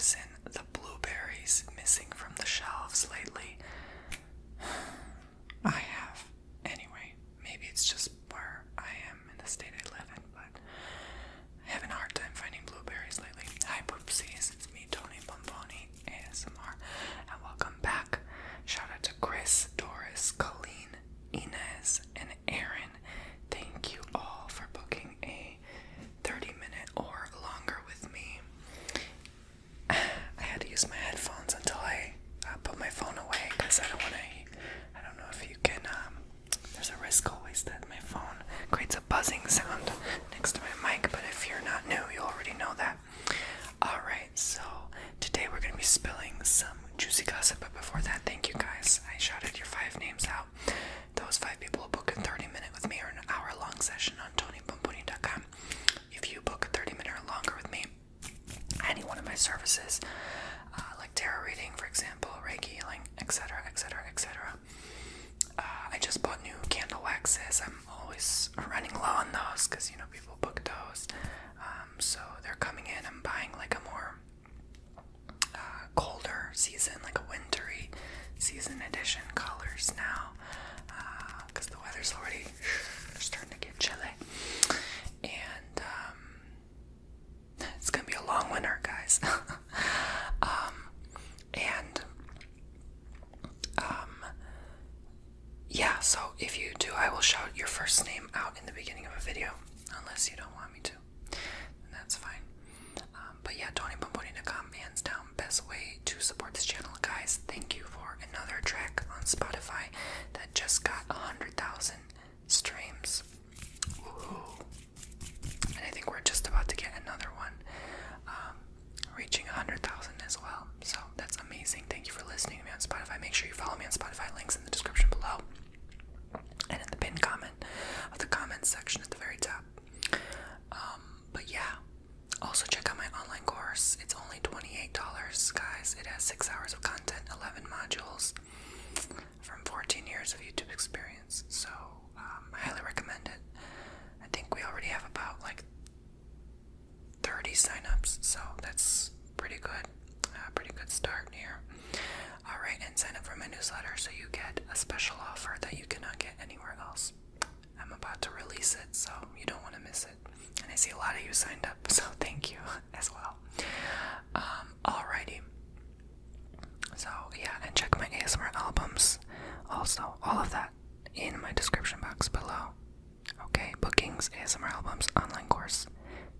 noticing the blueberries missing from the shelves lately? I have. Anyway, maybe it's just where I am in the state I live in, but I'm having a hard time finding blueberries lately. Hi poopsies, it's me, Tony Bomboni, ASMR, and welcome back. Shout out to Chris, Doris, Colleen, Inez, and Aaron. Thank you all for booking a 30-minute or longer with me. I had to use my headphones until I put my phone away because I don't know if you can, there's a risk always that my phone creates a buzzing sound next to my mic, but if you're not new, you already know that. Alright, so today we're going to be spilling some juicy gossip, but before that, thank you guys. I shouted your 5 names out. Those 5 people who book a 30-minute with me or an hour-long session on tonybomboni.com. If you book a 30-minute or longer with me, any one of my services, like tarot reading, for example, Reiki healing, etc., etc., etc. I just bought new candle waxes. I'm always running low on those because, people book those. So they're coming in. I'm buying like a more colder season, like a wintry season edition colors now because the weather's already starting to get chilly. And it's going to be a long winter, guys. Yeah, so if you do, I will shout your first name out in the beginning of a video, unless you don't want me to, and that's fine. But yeah, tonybomboni.com, hands down, best way to support this channel. Guys, thank you for another track on Spotify that just got 100,000 streams. Woohoo! And I think we're just about to get another one, reaching 100,000 as well. So that's amazing. Thank you for listening to me on Spotify. Make sure you follow me on Spotify. Links in the description below and in the pinned comment of the comments section at the very top. But yeah, also check out my online course. It's only $28, guys. It has 6 hours of content, 11 modules from 14 years of YouTube experience. So I highly recommend it. I think we already have about like 30 signups, so that's pretty good. Pretty good start here. Alright, and sign up for my newsletter so you get a special offer that you cannot get anywhere else. I'm about to release it, so you don't want to miss it. And I see a lot of you signed up, so thank you as well. Alrighty. So yeah, and check my ASMR albums. Also, all of that in my description box below. Okay, bookings, ASMR albums, online course.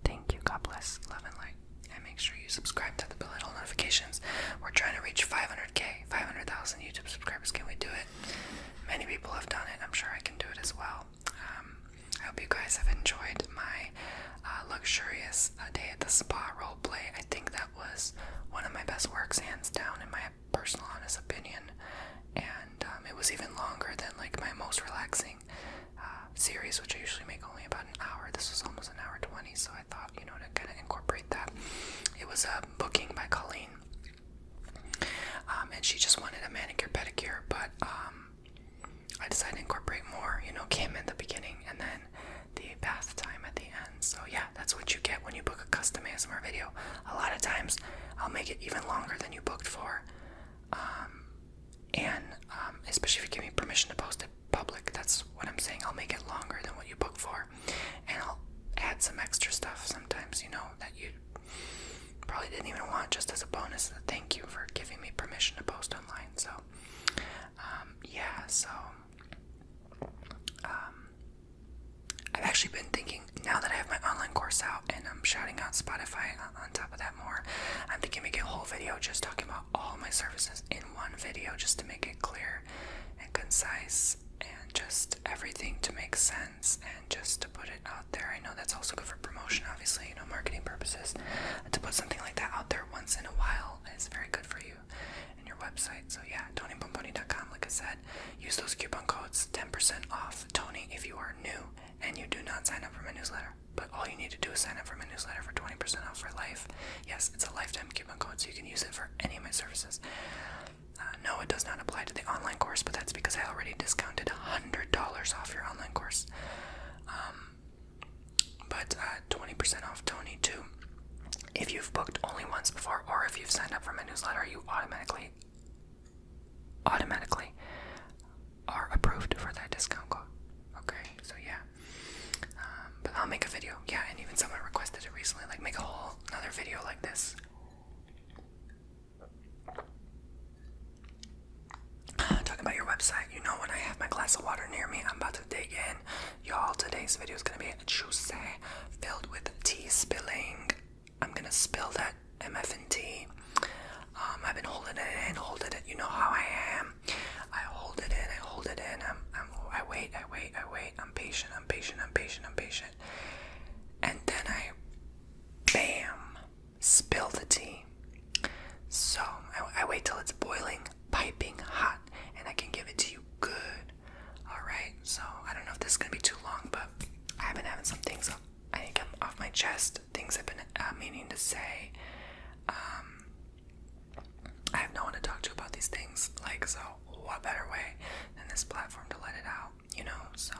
Thank you. God bless. Love and light. And make sure you subscribe to the bell and all notifications. We're trying to reach 500,000 YouTube subscribers. Can we do it? Many people have done it. I'm sure I can do it as well. I hope you guys have enjoyed my luxurious day at the spa role play. I think that was one of my best works, hands down, in my personal honest opinion. And it was even longer than like my most relaxing series, which I usually make only about an hour. This was almost an hour 20, so I thought, to kind of incorporate that. It was a booking by Colleen, and she just wanted a manicure pedicure, but I decided to incorporate more, came in the beginning and then the bath time at the end. So yeah, that's what you get when you book a custom ASMR video. A lot of times I'll make it even longer than you booked for, and especially if you give me permission to post it public. That's what I'm saying. I'll make it longer than what you booked for, and I'll add some extra stuff sometimes, that you probably didn't even want, just as a bonus. Thank you for giving me permission to post online. So yeah, so I've actually been thinking, now that I have my online course out and I'm shouting out Spotify on top of that more, I'm thinking make a whole video just talking about all my services in one video, just to make it clear and concise and just everything to make sense and just to put it out there. I know that's also good for promotion, obviously, marketing purposes. To put something like that out there once in a while is very good for you and your website. So yeah, tonybomboni.com, like I said, use those coupon codes, 10% off Tony if you are new and you do not sign up for my newsletter. But all you need to do is sign up for my newsletter for 20% off for life. Yes, it's a lifetime coupon code, so you can use it for any of my services. No, it does not apply to the online course, but that's because I already discounted $100 off your online course. But 20% off Tony too. if you've booked only once before, or if you've signed up for my newsletter, you automatically are approved for that discount code. Okay, so yeah. But I'll make a video. Yeah, and even someone requested it recently, like make a whole another video like this. Talking about your website, you know, when I have my glass of water near me, I'm about to dig in. Y'all, today's video is gonna be a juicy, filled with tea spilling. I'm gonna spill that MFN tea. I've been holding it. You know how I am. I hold it in. I wait. I'm patient. And then bam, spill the tea. So I wait till it's boiling, piping hot, and I can give it to you good. Alright, so I don't know if this is going to be too long, but I've been having some things up. I think I'm off my chest, things I've been meaning to say. I have no one to talk to about these things, like, so what better way than this platform to let it out, you know, so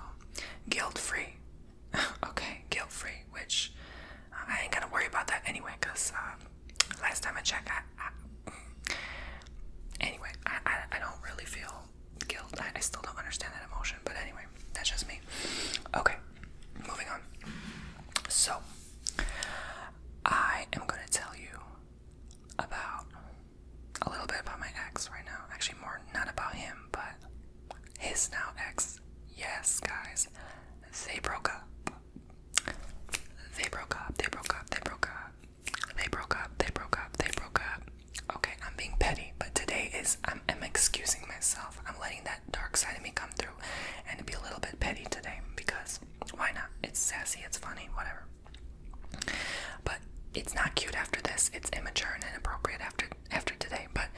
guilt-free. Okay, guilt-free, which I ain't gonna worry about that anyway, because last time I checked, I don't really feel guilt. I still don't understand that emotion, but anyway, that's just me. Okay, moving on. So, I am gonna tell you about a little bit about my ex right now. Actually, more not about him, but his now ex. Yes, guys, they broke up. Okay, I'm being petty, but today I'm excusing myself. I'm letting that dark side of me come through and be a little bit petty today, because why not? It's sassy, it's funny, whatever. But it's not cute after this. It's immature and inappropriate after today. But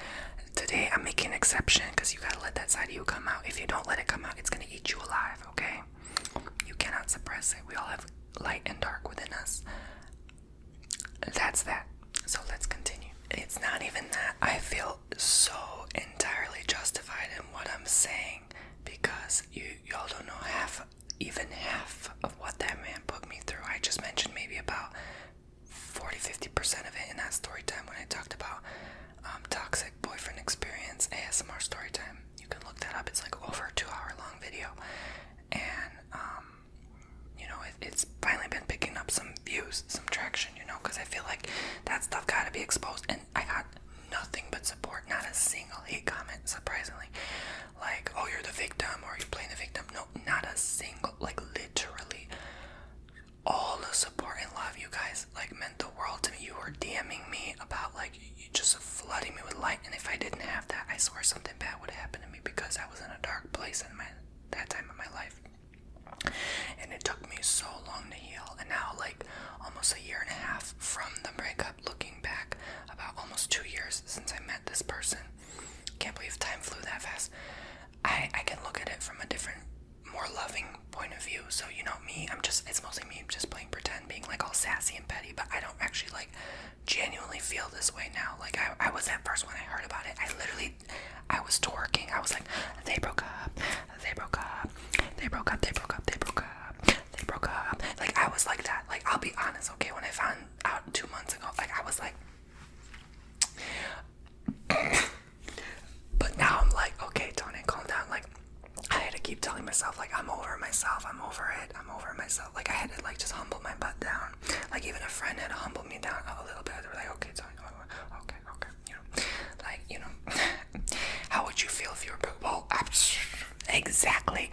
today I'm making an exception, because you gotta let that side of you come out. If you don't let it come out, it's gonna eat you alive, okay? You cannot suppress it. We all have light and dark within us. That's that. So let's continue. It's not even that. I feel so entirely justified in what I'm saying, because y'all don't know even half of what that man put me through. I just mentioned maybe about 40-50% of it in that story time when I talked about toxic boyfriend experience ASMR story time. You can look that up. It's like over a 2-hour long video, and you know, it's finally been picking up some views, some traction, you know, because I feel like that stuff gotta be exposed, and I got nothing but support, not a single hate comment, surprisingly. Like, oh, you're the victim, or you're playing the victim. No, not a single, like, literally all the support and love, you guys, like, meant the world to me. You were DMing me about, like, you just flooding me with light, and if I didn't have that, I swear something bad would happen to me, because I was in a dark place in that time of my life. And it took me so long to heal, and now, like, almost 1.5 years from the breakup, looking back, about almost 2 years since I met this person. Can't believe time flew that fast. I can look at it from a different, more loving point of view. So, you know, it's mostly me just playing pretend, being like all sassy and petty, but I don't actually, like, genuinely feel this way now. Like, I was at first when I heard about it, I was twerking. I was like, they broke up. Like, I was like that. Like, I'll be honest, okay, when I found out 2 months ago, like, I was like, but now I'm like, okay, Tony, calm down. Like, I had to keep telling myself, like, I'm over myself, I'm over myself. Like, I had to, like, just humble my butt down. Like, even a friend had to humble me down a little bit. They were like, okay, Tony, okay, you know, like, you know, how would you feel if you were broke? Well, exactly.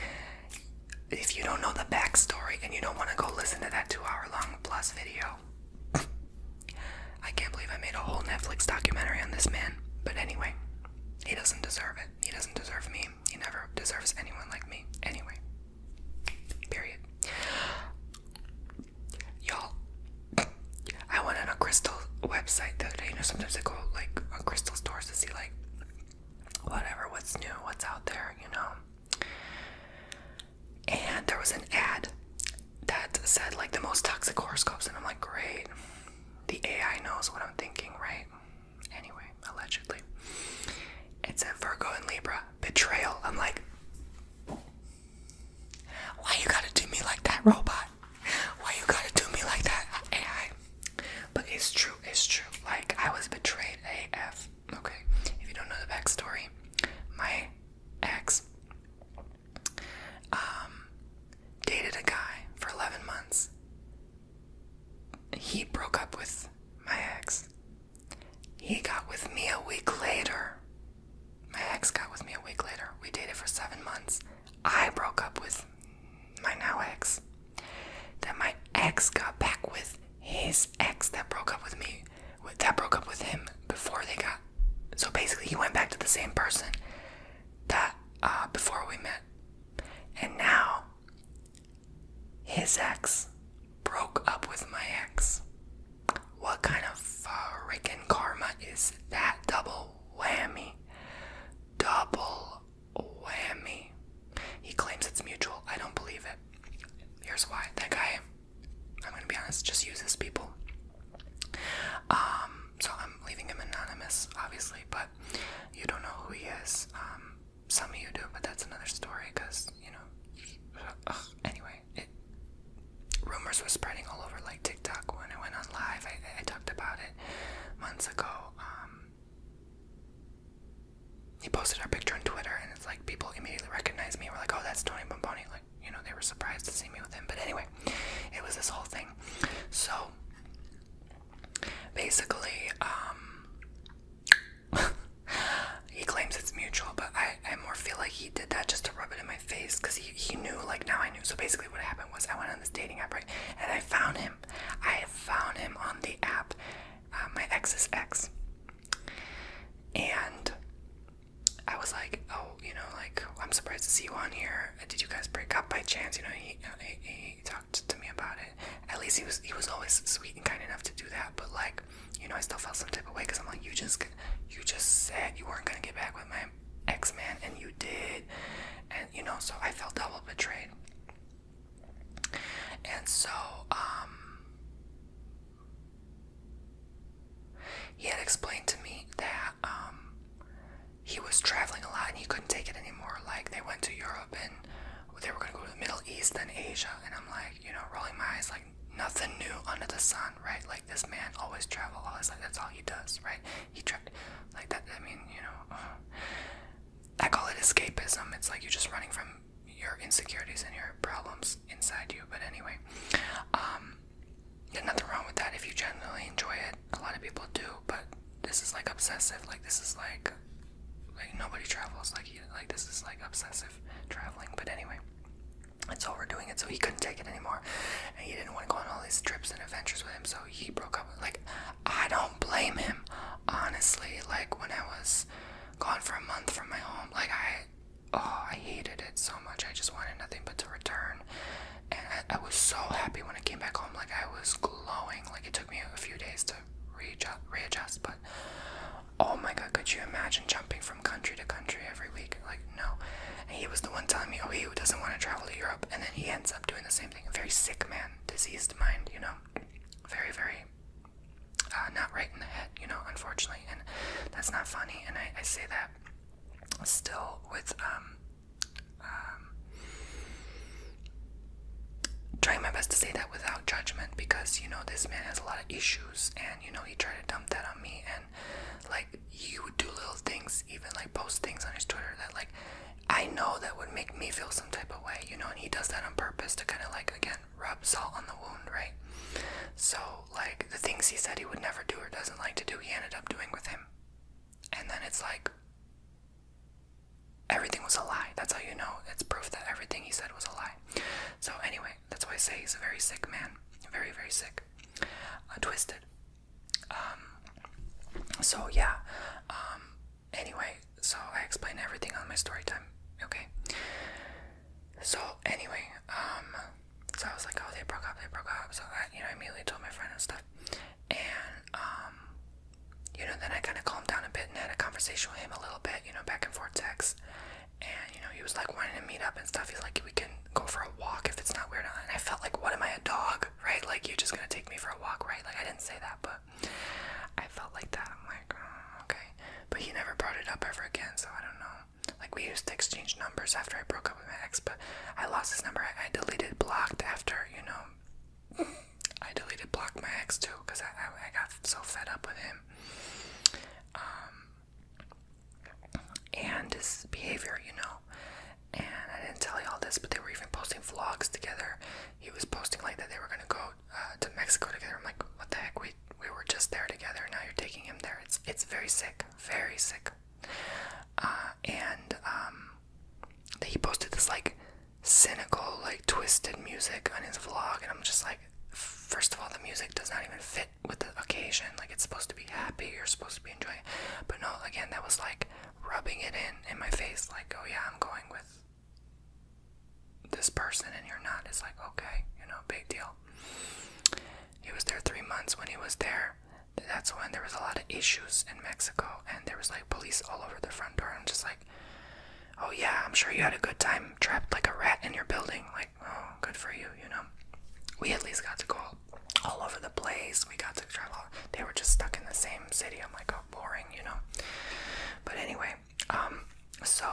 If you don't know the backstory and you don't want to go listen to that 2-hour long plus video, I can't believe I made a whole Netflix documentary on this man. But anyway, he doesn't deserve it. He doesn't deserve me. He never deserves anyone like me. Anyway, period. Y'all, I went on a crystal website the other day. You know, sometimes I go, like, on crystal stores to see, like, what's new, what's out there, you know. And there was an ad that said, like, the most toxic horoscopes, and I'm like, great, the AI knows what I'm thinking, right? Anyway, allegedly, it said Virgo and Libra, betrayal. I'm like, why you gotta do me like that, robot? Why you gotta do me like that, AI? But it's true, he got with me a week later. My ex got with me a week later. We dated for 7 months. I broke up with my now ex. Then my ex got back with his ex that broke up with me, that broke up with him before they got. So basically, he went back to the same person that before we met, and now his ex broke up with my ex. What kind of freaking karma is that? Double whammy. Double whammy. He claims it's mutual. I don't believe it. Here's why. That guy, I'm gonna be honest, just uses people. So I'm leaving him anonymous, obviously, but you don't know who he is. Some of you do, but that's another story, because, you know, anyway, rumors were spreading all over, like, TikTok. When I went on live, I talked about it months ago. He posted our picture on Twitter, and it's like, people immediately recognized me. We're like, oh, that's Tony Bomboni. Like, you know, they were surprised to see me with him. But anyway, it was this whole thing. So, basically, he claims it's mutual, but I more feel like he did that just to rub it in my face, because he knew, like, now I knew. So basically what happened was, I went on this dating app, right, and I found him on the app, my ex's ex, and I was like, oh, you know, like, I'm surprised to see you on here. Did you guys break up by chance? You know, he talked to me about it. At least he was always sweet and kind enough to do that. But, like, you know, I still felt some type of way, because I'm like, you just said you weren't gonna get back with my ex-man, and you did. And, you know, so I felt double betrayed. And so he had explained to me that he was traveling a lot and he couldn't take it anymore. Like, they went to Europe and they were going to go to the Middle East and Asia. And I'm like, you know, rolling my eyes, like, nothing new under the sun, right? Like, this man always travel, always, like, that's all he does, right? He tried, like, that, I mean, you know, I call it escapism. It's like you're just running from your insecurities and your problems inside you. But anyway, there's nothing wrong with that if you genuinely enjoy it. A lot of people do, but this is, like, obsessive. Like, this is, like nobody travels like this is, like, obsessive traveling. But anyway, it's overdoing it, so he couldn't take it anymore, and he didn't want to go on all these trips and adventures with him, so he broke up. Like, I don't blame him, honestly. Like, when I was gone for a month from my home, like, I hated it so much. I just wanted nothing but to return, and I was so happy when I came back home. Like, I was glowing. Like, it took me a few days to readjust, but oh my god, could you imagine jumping from country to country every week? Like, no. And he was the one telling me, oh, he doesn't want to travel to Europe, and then he ends up doing the same thing. A very sick man, diseased mind, you know, very, very not right in the head, you know, unfortunately. And that's not funny, and I say that still with trying my best to say that without judgment, because, you know, this man has a lot of issues, and, you know, he tried to dump that on me. And, like, he would do little things, even, like, post things on his Twitter that, like, I know that would make me feel some type of way, you know, and he does that on purpose to kind of, like, again, rub salt on the wound, right? So, like, the things he said he would never do or doesn't like to do, he ended up doing with him. And then it's like, everything was a lie. That's how you know. It's proof that everything he said was a lie. So anyway, that's why I say he's a very sick man. Very, very sick. Twisted. So yeah. Anyway, so I explained everything on my StoryTime. Okay. So anyway, so I was like, oh, they broke up. So I, you know, I immediately told my friend and stuff. And you know, then I kind of calmed down a bit and had a conversation with him a little bit, you know, back and forth text. And, you know, he was like wanting to meet up and stuff. He's like, we can go for a walk if it's not weird. And I felt like, what am I, a dog, right? Like, you're just gonna take me for a walk, right? Like, I didn't say that, but I felt like that. I'm like, oh, okay. But he never brought it up ever again, so I don't know. Like, we used to exchange numbers after I broke up with my ex, but I lost his number. I deleted, blocked after, you know, I deleted, blocked my ex too, because I got so fed up with him. And his behavior, you know. And I didn't tell you all this, but they were even posting vlogs together. He was posting like that they were going to go to Mexico together. I'm like, what the heck? We were just there together. Now you're taking taking him there. It's very sick, very sick. And he posted this like cynical, like twisted music on his vlog, and I'm just like, first of all, the music does not even fit with the occasion. Like, it's supposed to be happy, you're supposed to be enjoying it. But no, again, that was like rubbing it in my face, like, oh yeah, I'm going with this person and you're not. It's like, okay, big deal. He was there 3 months. When he was there, that's when there was a lot of issues in Mexico, and there was like police all over the front door. I'm just like, oh yeah, I'm sure you had a good time trapped like a rat in your building. Like, oh, good for you, We at least got to go all over the place. We got to travel. They were just stuck in the same city. I'm like, oh, boring, But anyway, so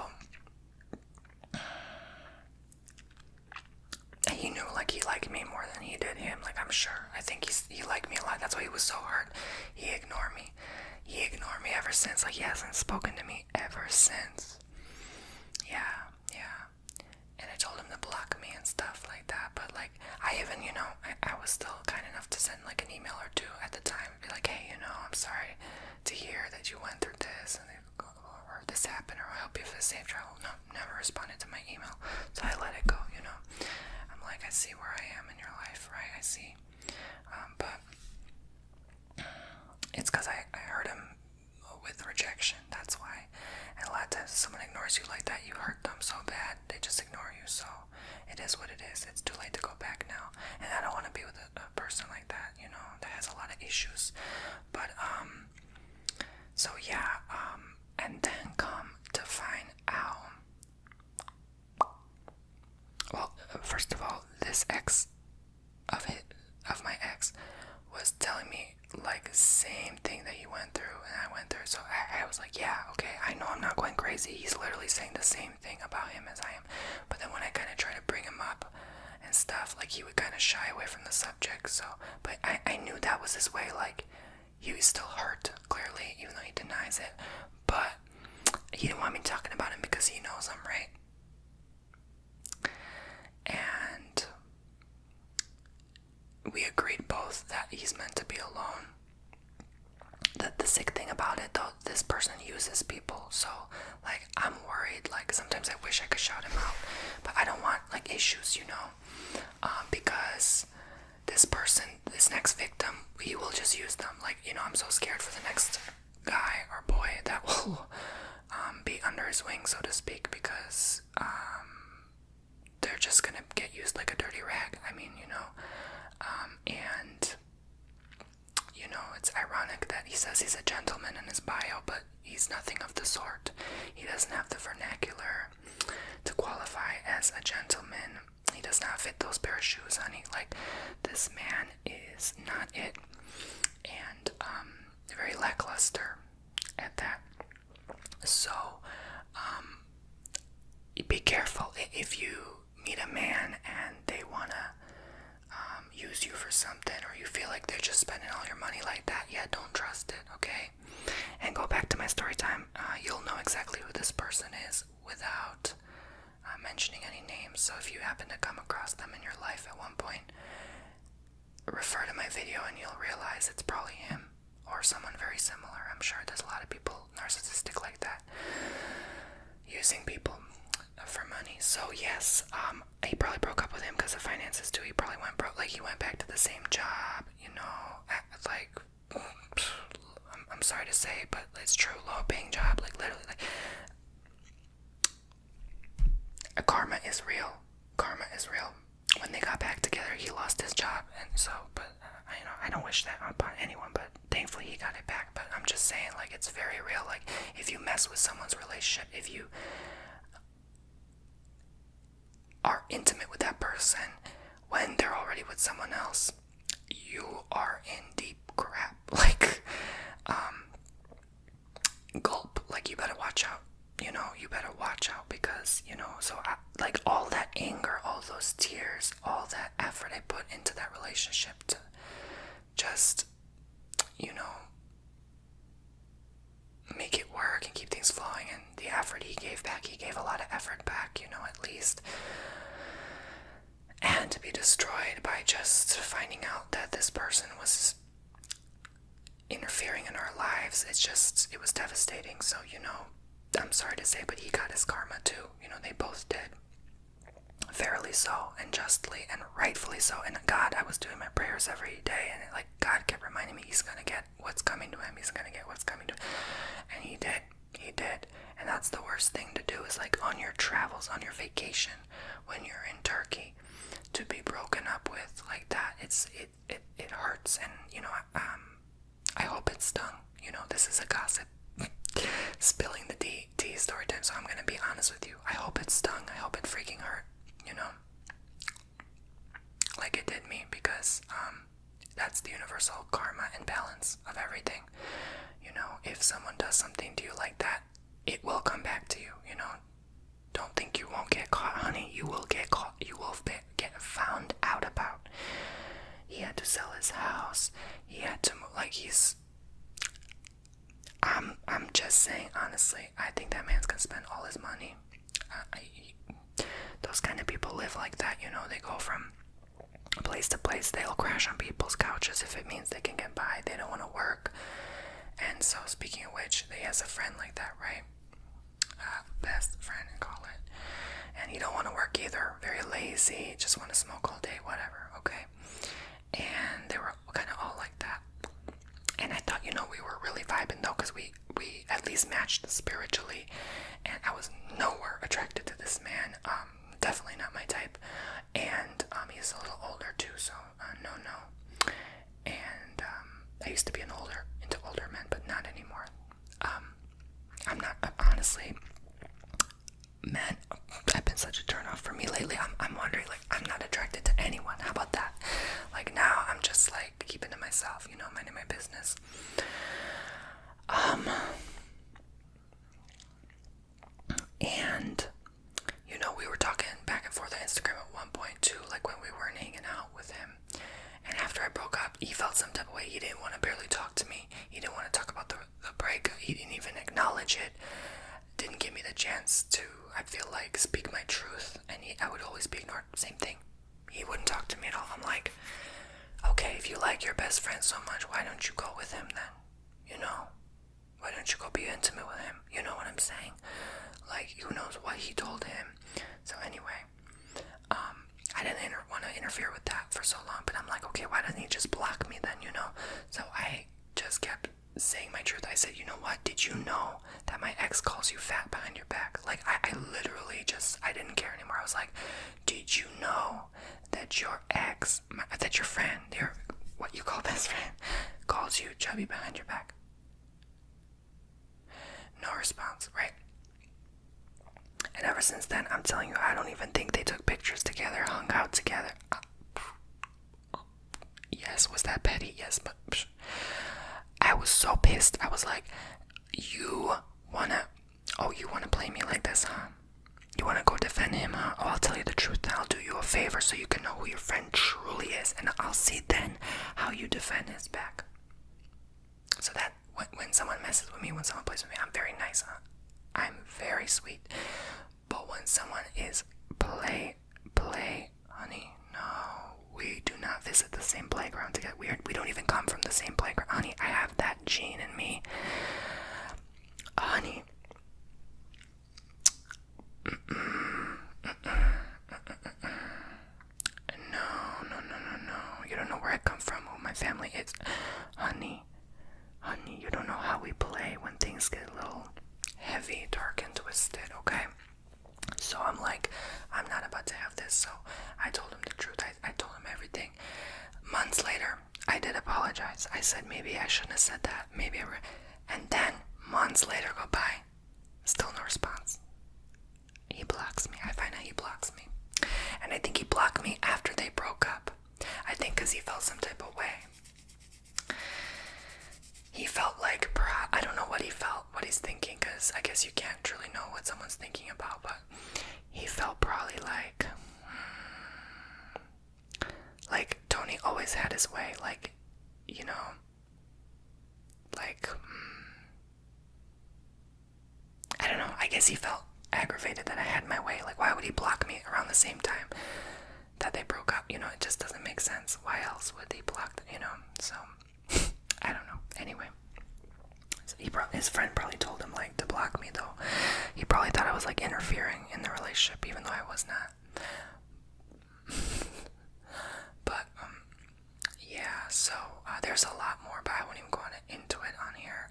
he knew like he liked me more than he did him. Like, I'm sure. I think he liked me a lot. That's why he was so hurt. He ignored me. He ignored me ever since. Like, he hasn't spoken to me ever since. Yeah. And I told him to block me and stuff like that. But like, I even, I was still kind enough to send like an email or two at the time. Be like, hey, I'm sorry to hear that you went through this, and or this happened, or I hope you have a safe travel. No, never responded to my email. So I let it go, I'm like, I see where I am in your life, right? I see. But it's because I hurt him with rejection. That's why. And a lot of times, if someone ignores you like that, you hurt them so bad, they just ignore you. So it is what it is. It's too late to go back now. And I don't want to be with a person like that, that has a lot of issues. But, so yeah, and then come to find out. Well, first of all, this ex of my ex was telling me like same thing that he went through and I went through. So I was like, yeah, okay, I know I'm not going crazy. He's literally saying the same thing about him as I am. But then when I kind of try to bring him up and stuff, like, he would kind of shy away from the subject. So, but I knew that was his way. Like, he was still hurt, clearly, even though he denies it. But he didn't want me talking about him because he knows I'm right. And we agreed both that he's meant to be alone. The sick thing about it, though, this person uses people. So, like, I'm worried. Like, sometimes I wish I could shout him out, but I don't want, like, issues, because this person, this next victim, he will just use them. Like, I'm so scared for the next guy or boy that will be under his wing, so to speak, because they're just gonna get used like a dirty rag. I mean, and it's ironic that he says he's a gentleman in his bio, but he's nothing of the sort. He doesn't have the vernacular to qualify as a gentleman. He does not fit those pair of shoes, honey. Like, this man is not it. And very lackluster at that. So be careful if you meet a man and they want to use you for something, or you feel like they're just spending all your money like that. Yeah, don't trust it, okay? And go back to my story time. You'll know exactly who this person is without mentioning any names. So if you happen to come across them in your life at one point, refer to my video and you'll realize it's probably him or someone very similar. I'm sure there's a lot of people narcissistic like that, using people for money. So yes, he probably broke up with him because of finances too. He probably went broke. Like, he went back to the same job, like, I'm sorry to say, but it's true, low paying job, like, literally, like, karma is real. When they got back together, he lost his job, and so, but I don't wish that upon anyone, but thankfully he got it back. But I'm just saying, like, it's very real. Like, if you mess with someone's relationship, if you are intimate with that person when they're already with someone else, you are in deep crap. Like, gulp. Like, you better watch out. You better watch out, because, so like, all that anger, all those tears, all that effort I put into that relationship to just, make it work and keep things flowing, and the effort he gave back, he gave a lot of effort back, at least. And to be destroyed by just finding out that this person was interfering in our lives. It was devastating. So, I'm sorry to say, but he got his karma too. They both did. Fairly so, and justly, and rightfully so. And God, I was doing my prayers every day, and God kept reminding me he's gonna get what's coming to him. He's gonna get what's coming to him. And he did. And that's the worst thing to do, is on your travels, on your vacation, when you're in Turkey, to be broken up with like that. It hurts, and I hope it stung. This is a gossip spilling the tea story time, so I'm gonna be honest with you. I hope it stung. I hope it freaking hurt, like it did me, because that's the universal karma and balance of everything. If someone does something to you like that, it will come back to you. Don't think you won't get caught, honey. You will get caught. You will get found out about. He had to sell his house. He had to move. I'm just saying, honestly, I think that man's gonna spend all his money. Those kind of people live like that. They go from place to place. They'll crash on people's couches if it means they can get by. They don't want to work. And so, speaking of which, he has a friend like that, right? Best friend, I call it. And he don't want to work either. Very lazy. Just want to smoke all day, whatever. Okay. And they were kind of all like that. And I thought, we were really vibing though, because we at least matched spiritually. And I was nowhere attracted to this man. Definitely not my type. And he's a little older too, so no. And I used to be into older men, but not anymore. I'm not, honestly, men have been such a turnoff for me lately. I'm wondering, I'm not attracted to anyone. How about that? Now I'm just keeping to myself, minding my business. And we were talking back and forth on Instagram at one point too, when we weren't hanging out with him. And after I broke up, he felt some type of way. He didn't want to barely talk to me. He didn't want to talk about the breakup. He didn't even acknowledge it. Didn't give me the chance to, I feel speak my truth. And I would always be ignored. Same thing. He wouldn't talk to me at all. I'm like, okay, if you like your best friend so much, why don't you go with him then? Why don't you go be intimate with him? You know what I'm saying? Who knows what he told him. So anyway, I didn't want to interfere with that for so long, but I'm like, okay, why doesn't he just block me then, So I just kept saying my truth. I said, you know what? Did you know that my ex calls you fat behind your back? I literally I didn't care anymore. I was like, did you know that your ex, that your friend, what you call best friend, calls you chubby behind your back? No response, right? And ever since then, I'm telling you, I don't even think they took pictures together, hung out together. Yes, was that petty? Yes, but I was so pissed. I was like, you wanna play me like this, huh? You wanna go defend him, huh? Oh, I'll tell you the truth, and I'll do you a favor so you can know who your friend truly is, and I'll see then how you defend his back. So that when someone messes with me, when someone plays with me, I'm very nice, huh? I'm very sweet. But when someone is play, honey, no, we do not visit the same playground together. We don't even come from the same playground, honey. I have that gene in me, honey. No. You don't know where I come from, who my family is, honey. You don't know how we play when things get a little heavy, dark, and twisted, okay? So I'm like, I'm not about to have this. So I told him the truth. I told him everything. Months later, I did apologize. I said maybe I shouldn't have said that. And then months later go by, still no response. He blocks me. I find out he blocks me. And I think he blocked me after they broke up. I think because he felt some type of way. He felt I don't know what he felt, what he's thinking, because I guess you can't truly know what someone's thinking about, but he felt probably like Tony always had his way, I don't know, I guess he felt aggravated that I had my way. Why would he block me around the same time that they broke up? It just doesn't make sense. Why else would he block, so, I don't know. Anyway, so his friend probably told him like to block me though. He probably thought I was like interfering in the relationship, even though I was not. But yeah, so there's a lot more, but I won't even go into it on here.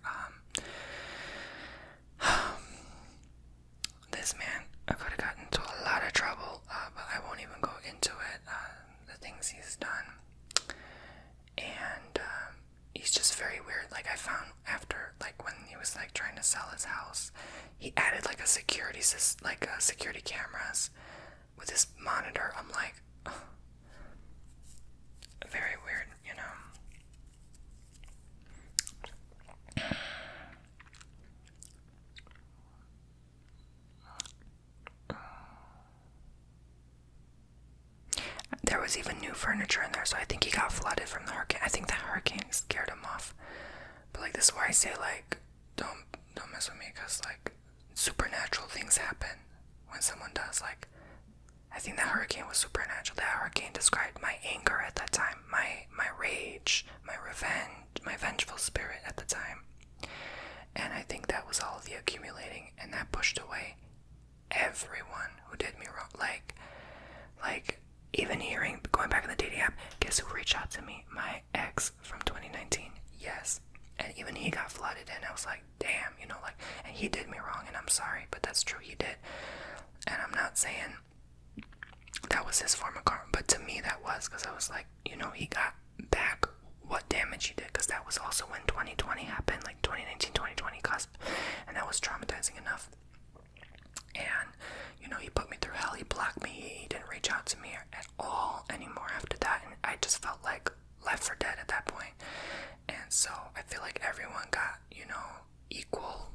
This man, I could have gotten into a lot of trouble, but I won't even go into it. The things he's done, and he's just very weird. Like I found after, like when he was like trying to sell his house, he added like a security cameras with his monitor. I'm like, ugh. Very weird, you know. There was even new furniture in there, so I think he got flooded from the hurricane. I think the hurricane scared him off. But like, this is why I say like, don't mess with me, because like supernatural things happen when someone does. Like, I think that hurricane was supernatural. That hurricane described my anger at that time, my rage, my revenge, my vengeful spirit at the time. And I think that was all the accumulating, and that pushed away everyone who did me wrong. Like even going back in the dating app, guess who reached out to me? My ex from 2019. Yes. And even he got flooded, and I was like, damn, you know, like, and he did me wrong, and I'm sorry, but that's true, he did. And I'm not saying that was his form of karma, but to me that was, because I was like, you know, he got back what damage he did, because that was also when 2020 happened, like 2019, 2020 cusp, and that was traumatizing enough. And, you know, he put me through hell, he blocked me, he didn't reach out to me at all anymore after that, and I just felt like left for dead at that point. And so I feel like everyone got, you know, equal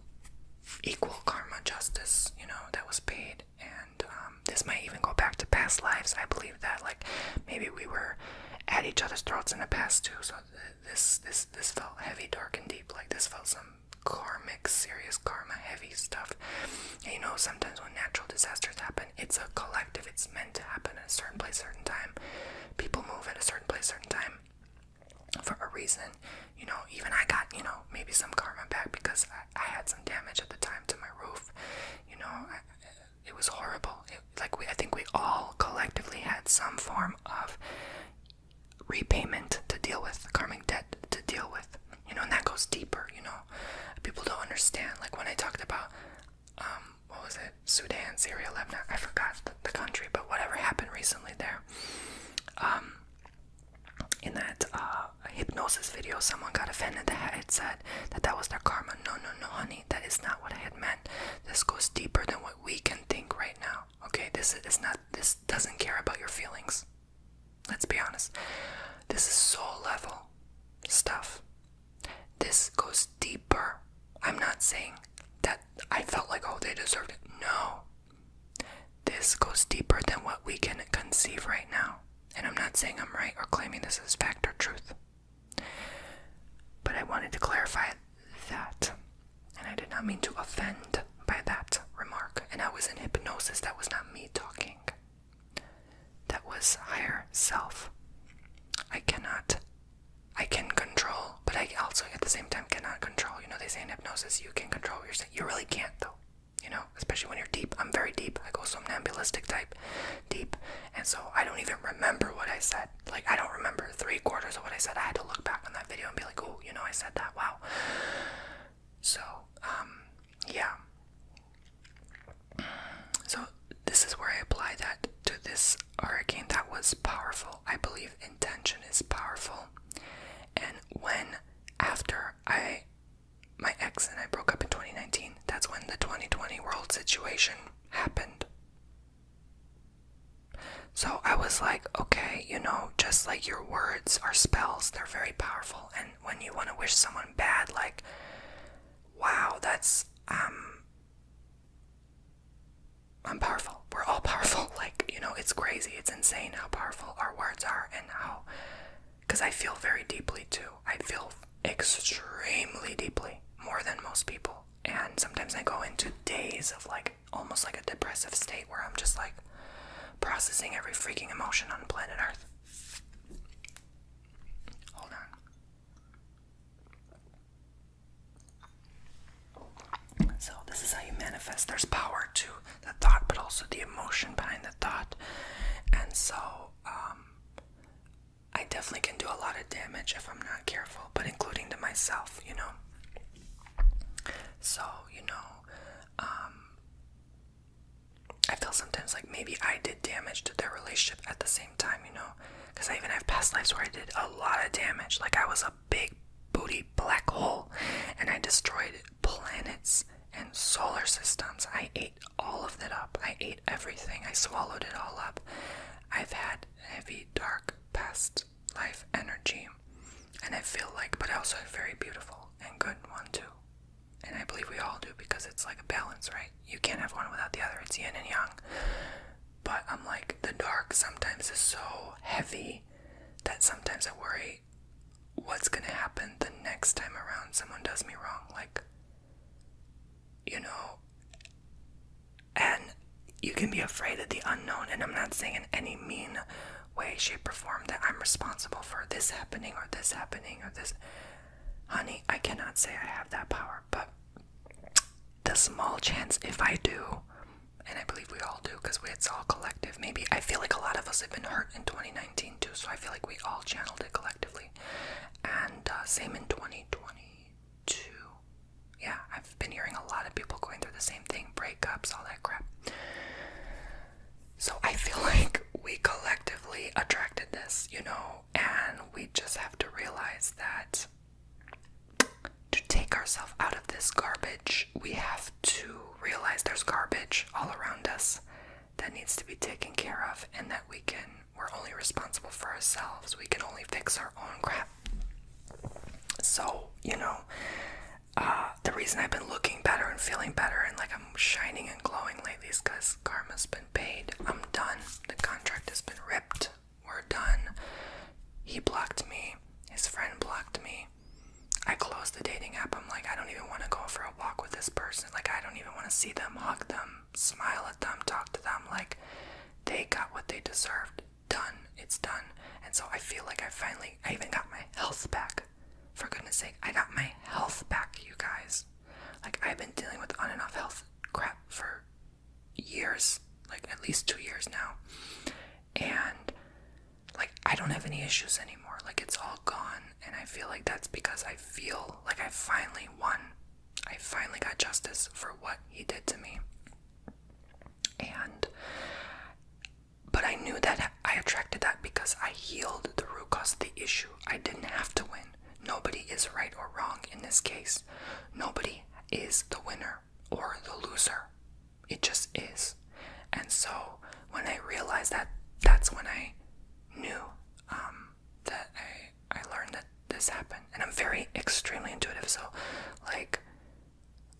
karma, justice, you know, that was paid. And this might even go back to past lives. I believe that, like, maybe we were at each other's throats in the past too. So this felt heavy, dark, and deep. Like, this felt some karmic, serious karma, heavy stuff. And, you know, sometimes when natural disasters happen, it's a collective. It's meant to happen at a certain place, certain time. People move at a certain place, certain time for a reason. You know, even I got, you know, maybe some karma back because I had some damage at the time to my roof. You know, it was horrible. I think we all collectively had some form of repayment to deal with, karmic debt to deal with. You know, and that goes deeper, you know. People don't understand. Like when I talked about, what was it? Sudan, Syria, Lebanon. I forgot the country, but whatever happened recently there. In that hypnosis video, someone got offended that it said that was their karma. No, honey, that is not what I had meant. This goes deeper than what we can think right now. Okay, this doesn't care about your feelings. Let's be honest. This is soul level stuff. This goes deeper. I'm not saying that I felt like, oh, they deserved it. No. This goes deeper than what we can conceive right now. And I'm not saying I'm right or claiming this as fact or truth. But I wanted to clarify that. And I did not mean to offend by that remark. And I was in hypnosis. That was not me talking. That was higher self. I can control, but I also at the same time cannot control. You know, they say in hypnosis you can control what you're saying. You really can't though. You know, especially when you're deep. I'm very deep. I go somnambulistic type deep. And so I don't even remember what I said. Like, I don't remember 3/4 of what I said. I had to look back on that video and be like, oh, you know, I said that. Wow. So, yeah. So this is where I apply that to this hurricane. That was powerful. I believe intention is powerful. And when, after my ex and I broke up in 2019, that's when the 2020 world situation happened. So I was like, okay, you know, just like your words are spells, they're very powerful. And when you want to wish someone bad, like, wow, that's, I'm powerful. We're all powerful. Like, you know, it's crazy. It's insane how powerful our words are, and how, because I feel very deeply too. I feel extremely deeply, more than most people. And sometimes I go into days of like, almost like a depressive state where I'm just like processing every freaking emotion on planet Earth. Hold on. manifest. There's power to the thought, but also the emotion behind the thought. And so, I definitely can do a lot of damage if I'm not careful, but including to myself, you know. So, I feel sometimes like maybe I did damage to their relationship at the same time, because I even have past lives where I did a lot of damage. Like I was a big booty black hole, and I destroyed planets and solar systems. I ate all of it up. I ate everything. I swallowed it all up. I've had heavy, dark past life energy, and I feel like, but I also have very beautiful and good one too. And I believe we all do, because it's like a balance, right? You can't have one without the other. It's yin and yang. But I'm like, the dark sometimes is so heavy that sometimes I worry what's gonna happen the next time around someone does me wrong. Like, and you can be afraid of the unknown, and I'm not saying in any mean way, shape, or form that I'm responsible for this happening or this happening or this. Honey, I cannot say I have that power, but the small chance, if I do, and I believe we all do, because it's all collective. Maybe I feel like a lot of us have been hurt in 2019 too, so I feel like we all channeled it collectively. And same in 2022. Yeah, I've been hearing a lot of people going through the same thing, breakups, all that crap. So I feel like we collectively attracted this, and we just have to realize that to take ourselves out of this garbage, we have to realize there's garbage all around us that needs to be taken care of, and that we're only responsible for ourselves. We can only fix our own crap. So, the reason I've been looking better and feeling better and like I'm shining and glowing lately is because karma's been paid. I'm done. The contract has been ripped. We're done. He blocked me. His friend blocked me. I closed the dating app. I'm like, I don't even want to go for a walk with this person. Like, I don't even want to see them, hug them, smile at them, talk to them. Like, they got what they deserved. Done. It's done. And so I feel like I even got my health back. For goodness sake, I got my health back, you guys. Like, I've been dealing with on and off health crap for years. Like, at least 2 years now. And, like, I don't have any issues anymore. Like, it's all gone. And I feel like that's because I feel like I finally won. I finally got justice for what he did to me. But I knew that I attracted that because I healed the root cause of the issue. I didn't have to win. Nobody is right or wrong in this case. Nobody is the winner or the loser. It just is. And so when I realized that, that's when I knew that I learned that this happened. And I'm very extremely intuitive. So like,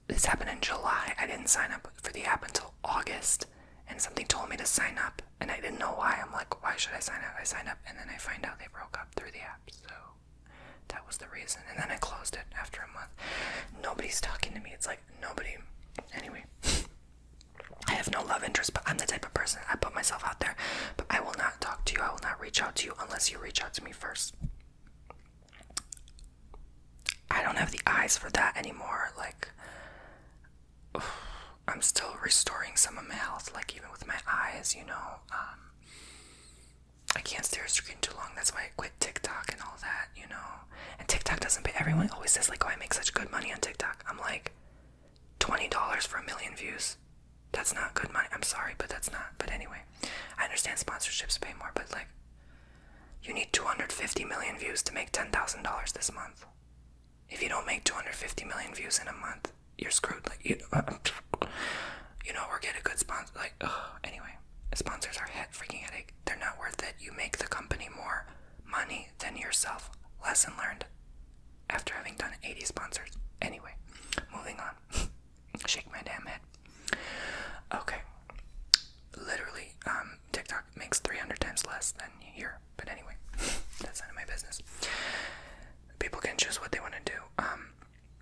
this happened in July. I didn't sign up for the app until August. And something told me to sign up. And I didn't know why. I'm like, why should I sign up? I signed up, and then I find out they broke up through the app. So that was the reason. And then I closed it after a month. Nobody's talking to me. It's like nobody. Anyway, I have no love interest, but I'm the type of person, I put myself out there, but I will not talk to you. I will not reach out to you unless you reach out to me first. I don't have the eyes for that anymore. Like, I'm still restoring some of my health, like even with my eyes, I can't stare at a screen too long. That's why I quit TikTok and all that, And TikTok doesn't pay. Everyone always says, like, oh, I make such good money on TikTok. I'm like, $20 for 1 million views. That's not good money. I'm sorry, but that's not. But anyway, I understand sponsorships pay more, but like, you need 250 million views to make $10,000 this month. If you don't make 250 million views in a month, you're screwed. Like, or get a good sponsor. Like, anyway, sponsors are freaking headache. They're not worth it. You make the company more money than yourself. Lesson learned after having done 80 sponsors. Anyway, moving on. Shake my damn head. Okay. Literally, TikTok makes 300 times less than here. But anyway, that's none of my business. People can choose what they want to do.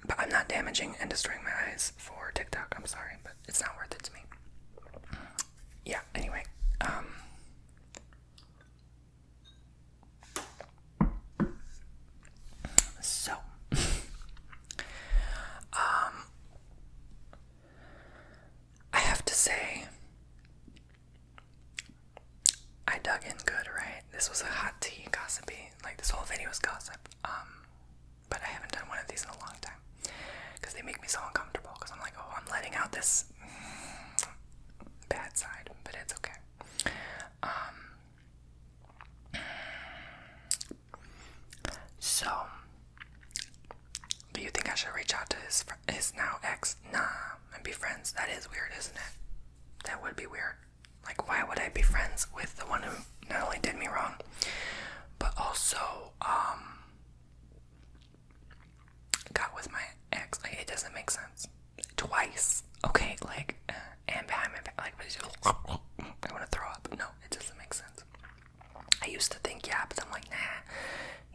But I'm not damaging and destroying my eyes for TikTok. I'm sorry, but it's not worth it to me. Yeah, anyway. continuous gossip. But I haven't done one of these in a long time because they make me so uncomfortable because I'm like, oh, I'm letting out this bad side, but it's okay. So, do you think I should reach out to his now ex? Nah, and be friends? That is weird, isn't it? That would be weird. Like, why would I be friends with the one who not only did me wrong, but also, got with my ex? Like, it doesn't make sense. Twice. Okay, like, and behind my back, like, I want to throw up. No, it doesn't make sense. I used to think, yeah, but I'm like, nah,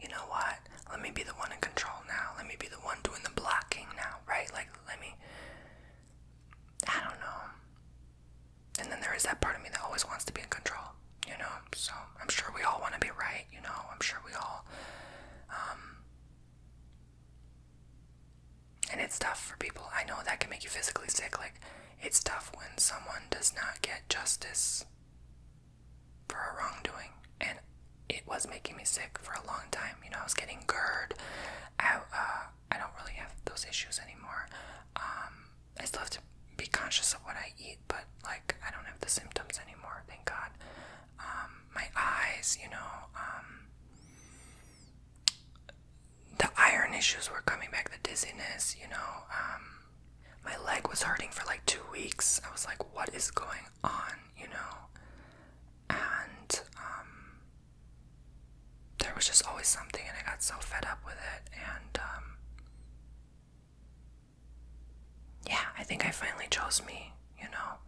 you know what? Let me be the one in control now. Let me be the one doing the blocking now, right? Like, I don't know. And then there is that part of me that always wants to be in control, you know? So, I'm sure we all want to be right, you know? I'm sure we all, and it's tough for people. I know that can make you physically sick. Like, it's tough when someone does not get justice for a wrongdoing. And it was making me sick for a long time. You know, I was getting GERD. I don't really have those issues anymore. I still have to be conscious of what I eat, but, like, I don't have the symptoms anymore, thank God. My eyes, you know, the iron issues were coming back, the dizziness, you know, my leg was hurting for like 2 weeks. I was like, what is going on, you know? And there was just always something, and I got so fed up with it. And yeah, I think I finally chose me, you know?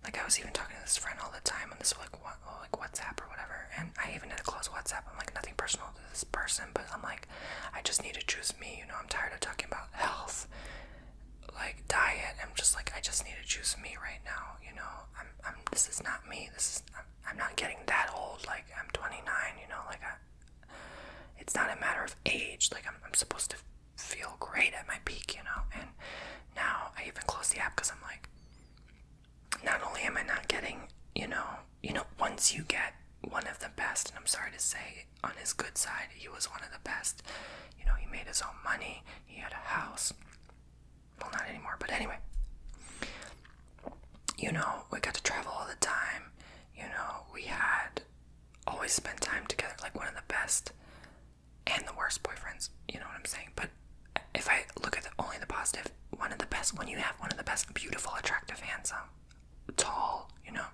Like, I was even talking to this friend all the time, and this was like, what, like WhatsApp or whatever, and I even had to close WhatsApp. I'm like, nothing personal to this person, but I'm like, I just need to choose me, you know? I'm tired of talking about health, like diet. I'm just like, I just need to choose me right now, you know? This is not me. I'm not getting that old. Like, I'm 29, you know? Like, it's not a matter of age. Like, I'm supposed to feel great at my peak, you know? And now I even close the app because I'm like, not only am I not getting, you know, once you get one of the best, and I'm sorry to say, on his good side, he was one of the best. You know, he made his own money. He had a house. Well, not anymore, but anyway. You know, we got to travel all the time. You know, we had always spent time together, like one of the best and the worst boyfriends. You know what I'm saying? But if I look at only the positive, one of the best, when you have one of the best, beautiful, attractive, handsome, tall, you know.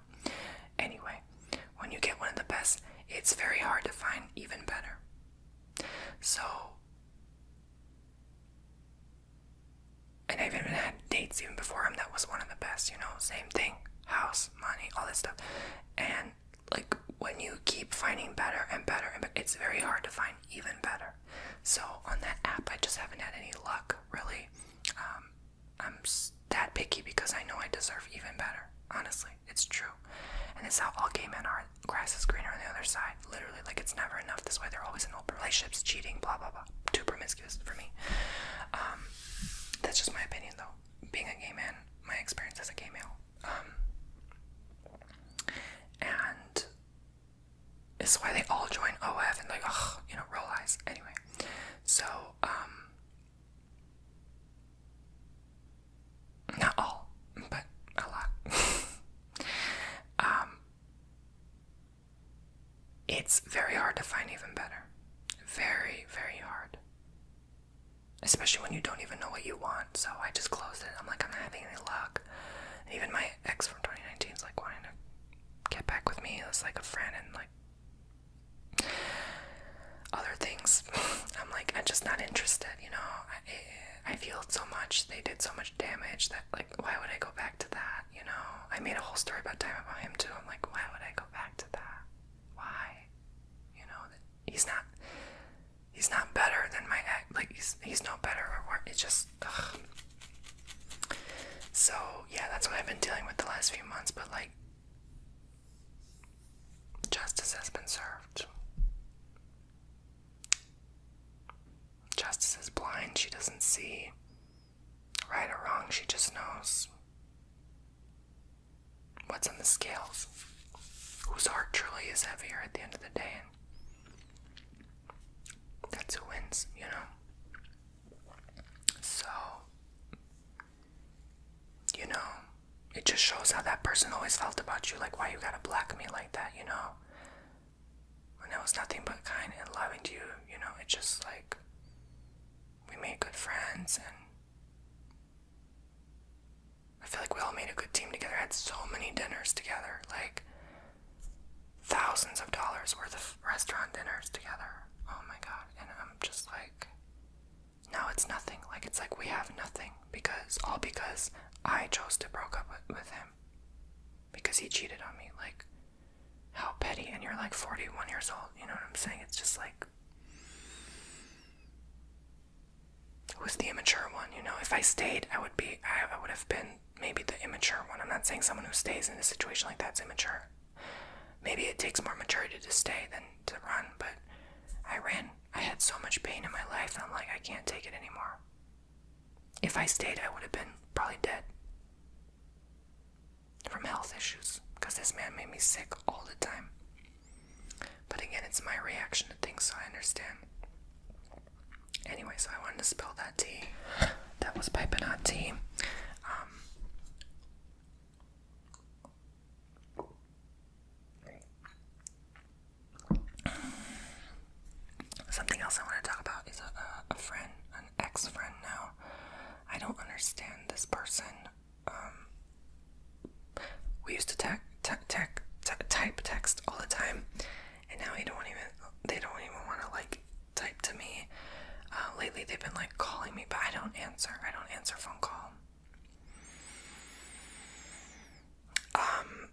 Anyway, when you get one of the best, it's very hard to find even better. So, and I've even had dates even before him that was one of the best, you know, same thing, house, money, all this stuff. And like, when you keep finding better and better, it's very hard to find even better. So on that app, I just haven't had any luck, really. I'm that picky because I know I deserve even better. Honestly, it's true. And it's how all gay men are. Grass is greener on the other side. Literally, like, it's never enough. That's why they're always in open relationships, cheating, blah, blah, blah. Too promiscuous for me. That's just my opinion, though. Being a gay man, my experience as a gay male. And it's why they all join OF and like, ugh, you know, roll eyes. Anyway, so, not all, but a lot. It's very hard to find even better. Very, very hard. Especially when you don't even know what you want. So I just closed it. I'm like, I'm not having any luck. And even my ex from 2019 is like wanting to get back with me. It was like a friend and like other things. I'm like, I'm just not interested, you know. I feel so much. They did so much damage that, like, why would I go back to that, you know? I made a whole story about him too. I'm like, why would I go back to that? Why? You know, he's not better than my ex. Like, he's no better or worse. It's just, ugh. So, yeah, that's what I've been dealing with the last few months, but, like, justice has been served. Justice is blind. She doesn't see right or wrong. She just knows what's on the scales. Whose heart truly is heavier at the end of the day. that's who wins, you know? So, you know, it just shows how that person always felt about you. Like, why you gotta block me like that, you know? When I was nothing but kind and loving to you, you know? It's just like, we made good friends, and I feel like we all made a good team together. Had so many dinners together, like thousands of dollars worth of restaurant dinners together. Oh my god. And I'm just like, now it's nothing. Like, it's like we have nothing because I chose to broke up with him because he cheated on me. Like, how petty. And you're like 41 years old, you know what I'm saying? It's just like, who's the immature one, you know? If I stayed, I would have been maybe the immature one. I'm not saying someone who stays in a situation like that's immature. Maybe it takes more maturity to stay than to run, but I ran. I had so much pain in my life, and I'm like, I can't take it anymore. If I stayed, I would have been probably dead from health issues, because this man made me sick all the time. But again, it's my reaction to things, so I understand. Anyway, so I wanted to spill that tea. That was piping hot tea. Something else I want to talk about is a friend, an ex-friend now. I don't understand this person. We used to type text all the time, and now they don't even want to like type to me. Lately they've been like calling me, but I don't answer phone call.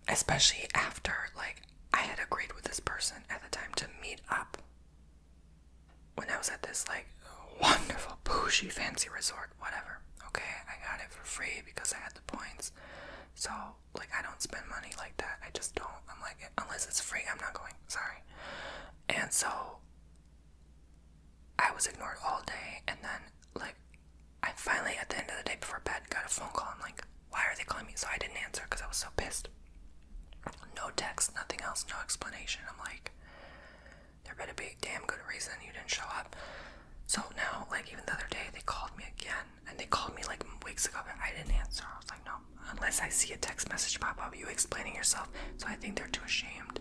Especially after, like, I had agreed with this person at the time to meet up when I was at this, like, wonderful, bougie, fancy resort, whatever. Okay, I got it for free because I had the points. So, like, I don't spend money like that. I just don't. I'm like, unless it's free, I'm not going. Sorry. And so, I was ignored all day, and then, like, I finally, at the end of the day before bed, got a phone call. I'm like, why are they calling me? So I didn't answer because I was so pissed. No text, nothing else, no explanation. I'm like, there better be a damn good reason you didn't show up. So now, like, even the other day, they called me again, and they called me like weeks ago, and I didn't answer. I was like, no, unless I see a text message pop up, you explaining yourself. So I think they're too ashamed.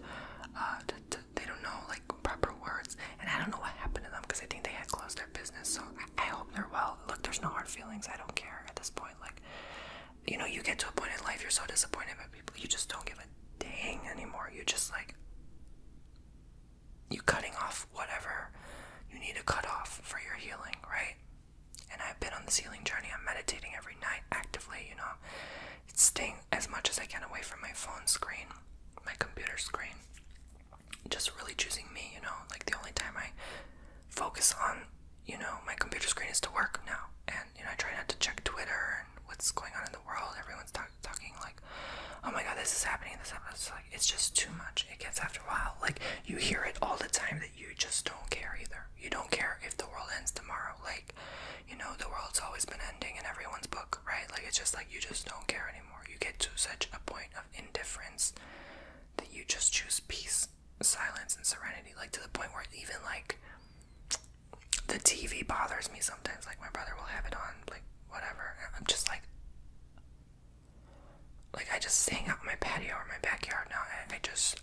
They don't know, like, proper words, and I don't know what happened to them because I think they had closed their business. So I hope they're well. Look, there's no hard feelings. I don't care at this point. Like, you know, you get to a point in life, you're so disappointed by people, you just don't give a dang anymore. You just, like, you cutting off whatever you need to cut off for your healing, right? And I've been on this healing journey. I'm meditating every night actively, you know. It's staying as much as I can away from my phone screen, my computer screen. Just really choosing me, you know. Like, the only time I focus on, you know, my computer screen is to work now. And, you know, I try not to check Twitter and what's going on in the world. Everyone's talking like, oh my god, this is happening, this happens. It's like, it's just too much. It gets after a while. Like, you hear it all the time that you just don't care either. You don't care if the world ends tomorrow. Like, you know, the world's always been ending in everyone's book, right? Like, it's just like, you just don't care anymore. You get to such a point of indifference that you just choose peace, silence, and serenity. Like, to the point where even, like, the TV bothers me sometimes. Like, my brother will have it on, like, whatever. And I'm just like, I just hang out in my patio or my backyard now.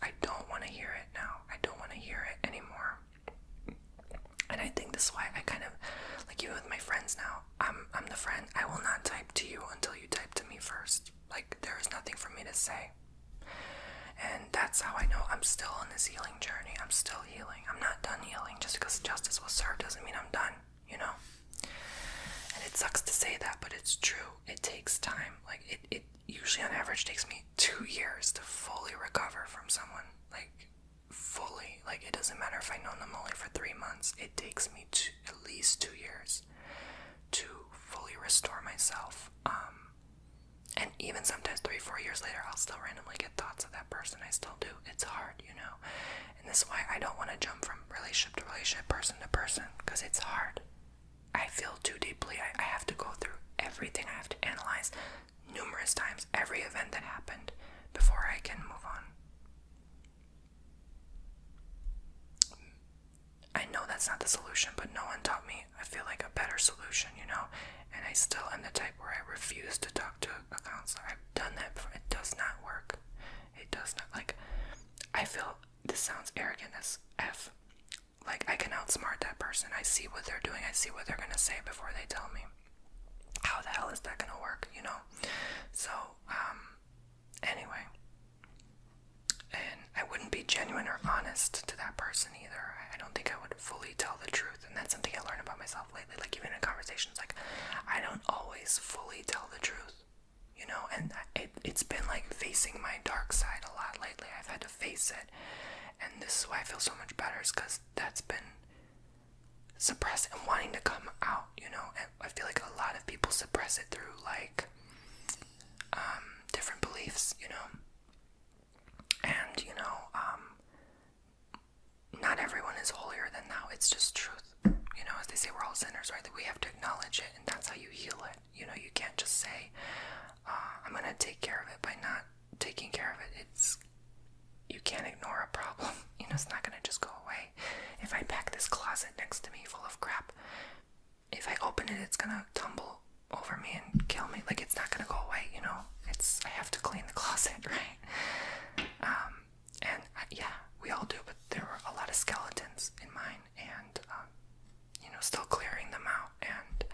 I don't want to hear it now. I don't want to hear it anymore. And I think this is why I kind of, like, even with my friends now, I'm the friend. I will not type to you until you type to me first. Like, there is nothing for me to say. And that's how I know I'm still on this healing journey. I'm still healing. I'm not done healing. Just because justice was served doesn't mean I'm done, you know? And it sucks to say that, but it's true. It takes time. Like, it usually on average takes me 2 years to fully recover from someone. Like, fully. Like, it doesn't matter if I know them only for 3 months. It takes me at least 2 years to fully restore myself. And even sometimes 3-4 years later, I'll still randomly get thoughts of that person. I still do. It's hard, you know? And this is why I don't want to jump from relationship to relationship, person to person, because it's hard. I feel too deeply. I have to go through everything. I have to analyze numerous times every event that happened before I can move on. I know that's not the solution, but no one taught me, I feel like, a better solution, you know? And I still am the type where I refuse to talk to a counselor. I've done that before. It does not work. It does not. Like, I feel, this sounds arrogant as F. Like, I can outsmart that person. I see what they're doing. I see what they're gonna say before they tell me. How the hell is that gonna work, you know? So, anyway. And I wouldn't be genuine or honest to that person either. I don't think I would fully tell the truth, and that's something I learned about myself lately. Like, even in conversations, like, I don't always fully tell the truth, you know? And it's been like facing my dark side a lot lately. I've had to face it, and this is why I feel so much better, is because that's been suppressed and wanting to come out, you know? And I feel like a lot of people suppress it through, like, different beliefs, you know? And, you know, not everyone is holier than thou. It's just truth. You know, as they say, we're all sinners, right? That we have to acknowledge it, and that's how you heal it. You know, you can't just say, I'm gonna take care of it by not taking care of it. You can't ignore a problem. You know, it's not gonna just go away. If I pack this closet next to me full of crap, if I open it, it's gonna tumble over me and kill me. Like, it's not gonna go away, you know? I have to clean the closet, right? Yeah, we all do, but there were a lot of skeletons in mine, and, you know, still clearing them out, and,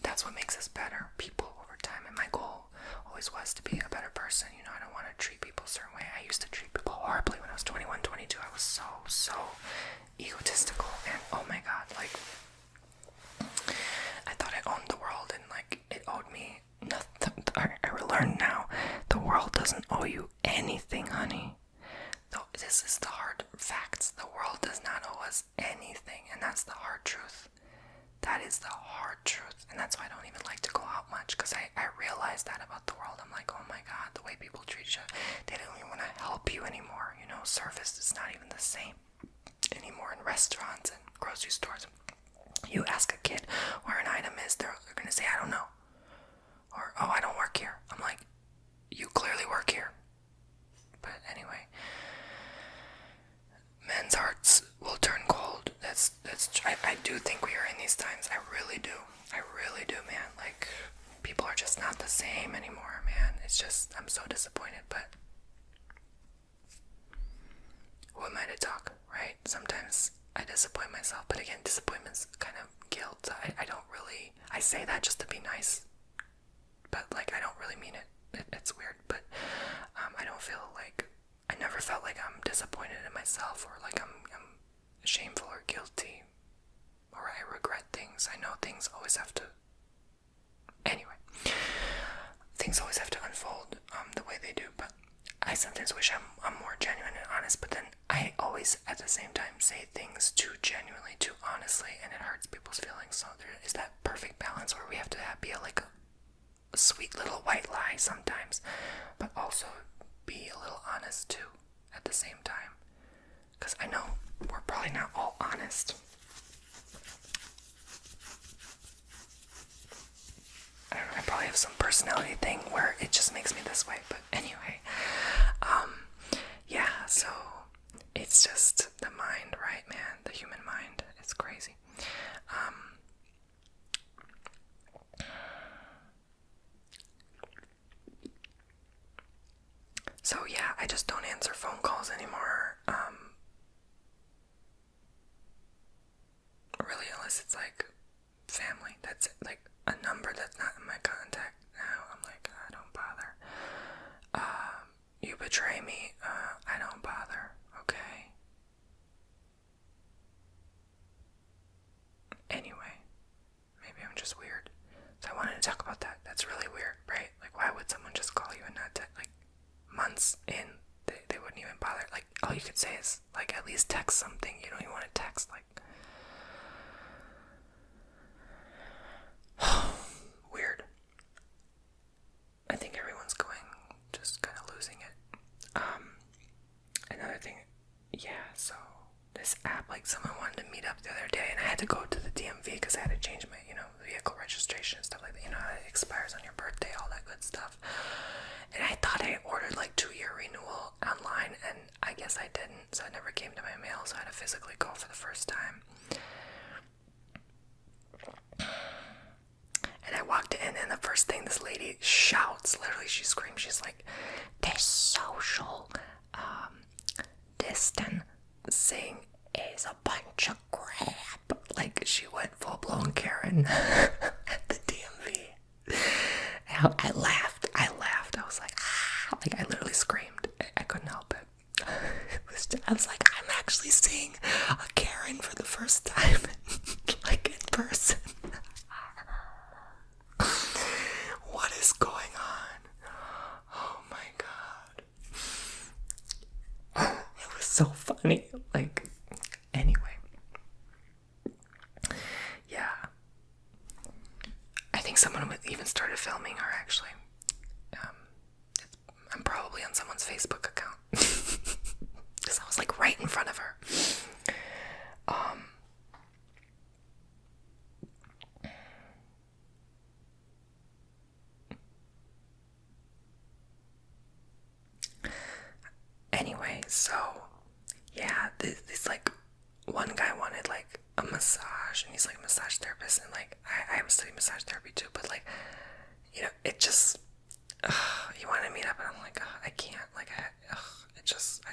that's what makes us better people over time, and my goal always was to be a better person. You know, I don't want to treat people a certain way. I used to treat people horribly when I was 21, 22. I was so egotistical, and oh my god, like, I thought I owned the world, and, like, it owed me nothing. I learned now, the world doesn't owe you anything, honey. This is the hard facts. The world does not owe us anything, and that's the hard truth. That is the hard truth, and that's why I don't even like to go out much, because I realize that about the world. I'm like, oh my god, the way people treat you, they don't even want to help you anymore, you know? Service is not even the same anymore in restaurants and grocery stores. You ask a kid where an item is, they're gonna say, I don't know. Or, oh, I don't work here. I'm like, you clearly work here. But anyway, men's hearts will turn cold. I do think we are in these times. I really do, man. Like, people are just not the same anymore, man. It's just, I'm so disappointed, but who am I to talk, right? Sometimes I disappoint myself, but again, disappointment's kind of guilt. I don't really, I say that just to be nice, but, like, I don't really mean it. It's weird, but I don't feel like, I never felt like I'm disappointed in myself, or like I'm shameful or guilty, or I regret things. I know things always have to, anyway, things always have to unfold the way they do, but I sometimes wish I'm more genuine and honest, but then I always at the same time say things too genuinely, too honestly, and it hurts people's feelings. So there is that perfect balance where we have to be like a sweet little white lie sometimes, but also be a little honest too at the same time, because I know we're probably not all honest. I don't know, I probably have some personality thing where it just makes me this way, but anyway, yeah, so it's just the mind, right, man? The human mind, it's crazy. So yeah, I just don't answer phone calls anymore, really, unless it's like family. That's it. Like a number that's not in my contact now, I'm like, I don't bother. You betray me, I don't bother, okay? Anyway, maybe I'm just weird. So I wanted to talk about that. That's really weird, right? Like, why would someone just call you and not like months in, they wouldn't even bother? Like, all you could say is, like, at least text something. You don't even want to text, like, weird. I think everyone's just kind of losing it. Another thing, yeah, so this app, like, someone wanted to meet up the other day, and I had to go to the DMV because I had to change my, vehicle registration and stuff like that. You know how it expires on your birthday, all that good stuff. And I thought I ordered, like, 2-year renewal online, and I guess I didn't, so it never came to my mail, so I had to physically go for the first time. And I walked in, and the first thing this lady shouts, literally she screams, she's like, "This social distancing is a bunch of crap." Like, she went full-blown Karen at the DMV. I laughed. I was like, ah, like, I literally screamed. I couldn't help it. I was like, I'm actually seeing a Karen for the first time, like, in person. What is going on? Oh my god. It was so funny. Like, anyway. Yeah. I think someone even started filming her, actually. I'm probably on someone's Facebook account. Because I was like right in front of her. Anyway, so yeah, this like one guy wanted like a massage, and he's like a massage therapist, and like I am studying massage therapy too, but like, you know, it just he wanted to meet up, and I'm like, I can't, like, I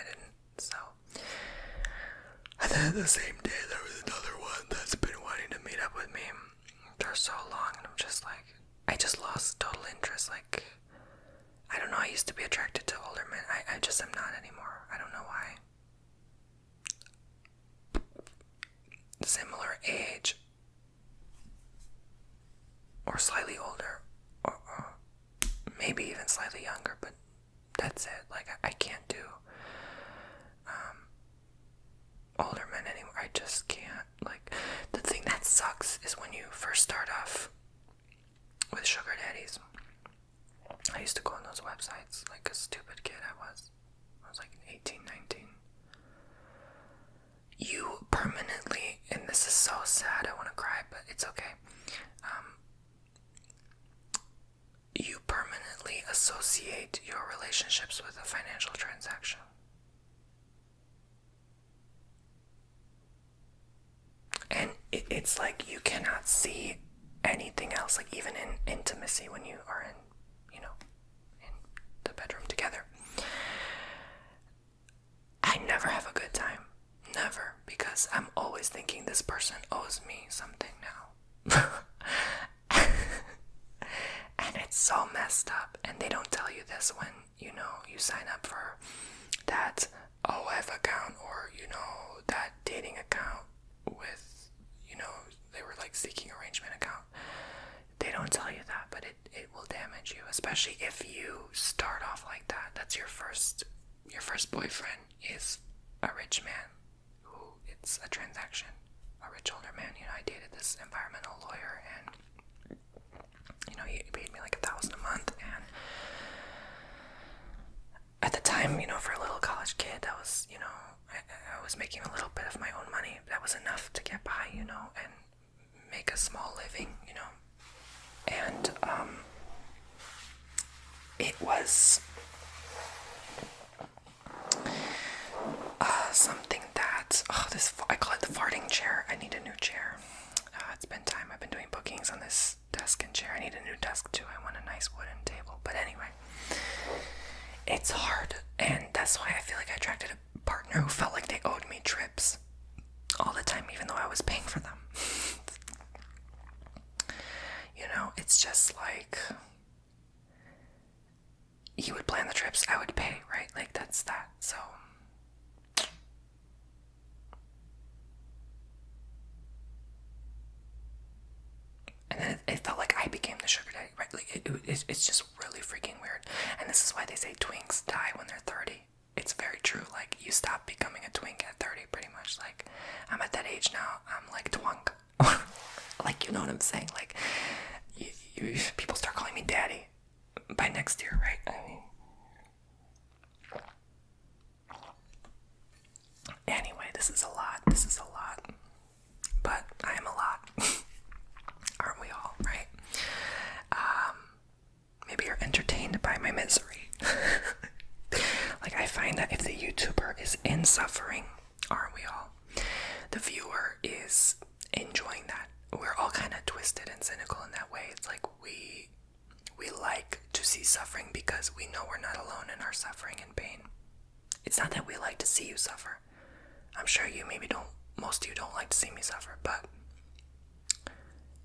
didn't. So and then the same day there was another one that's been wanting to meet up with me for so long, and I'm just like, I just lost total interest. Like, I don't know, I used to be attracted to older men. I just am not anymore. I don't know why. Similar age, or slightly older, or maybe even slightly younger, but that's it. Like, I can't do older men anymore. I just can't. Like, the thing that sucks is when you first start off with sugar daddies. I used to go on those websites like a stupid kid I was like 18, 19. You permanently, and this is so sad, I want to cry, but it's okay. You permanently associate your relationships with a financial transaction. And it's like you cannot see anything else, like even in intimacy when you are in, you know, in the bedroom together. I never have a good time. Never. Because I'm always thinking this person owes me something now. And it's so messed up. And they don't tell you this when, you know, you sign up for that OF account, or, you know, that dating account with, you know, they were like seeking arrangement account. They don't tell you that, but it will damage you, especially if you start off like that. That's your first boyfriend is a rich man who, it's a transaction, a rich older man. You know, I dated this environmental lawyer, and, you know, he paid me like $1,000 a month, and at the time, you know, for a little college kid, that was, you know, I was making a little bit of my own money. That was enough to get by, you know, and make a small living, you know. And it was something that, I call it the farting chair. I need a new chair. It's been time. I've been doing bookings on this desk and chair. I need a new desk too. I want a nice wooden table. But anyway, it's hard, and that's why I feel like I attracted a partner who felt like they owed me trips all the time, even though I was paying for them. You know, it's just like, he would plan the trips, I would pay, right? Like, that's that. So and then it felt like I became the sugar daddy, right? Like, it's just really freaking weird. And this is why they say twinks die when they're 30. It's very true. Like, you stop becoming a twink at 30, pretty much. Like, I'm at that age now. I'm like twunk. Like, you know what I'm saying? Like, people start calling me daddy by next year, right? I mean, anyway, this is a lot. But I am a lot. Aren't we all, right? Maybe you're entertained by my misery. Like, I find that if the YouTuber is in suffering, aren't we all? suffering because we know we're not alone in our suffering and pain. It's not that we like to see you suffer. I'm sure you maybe don't, most of you don't like to see me suffer, but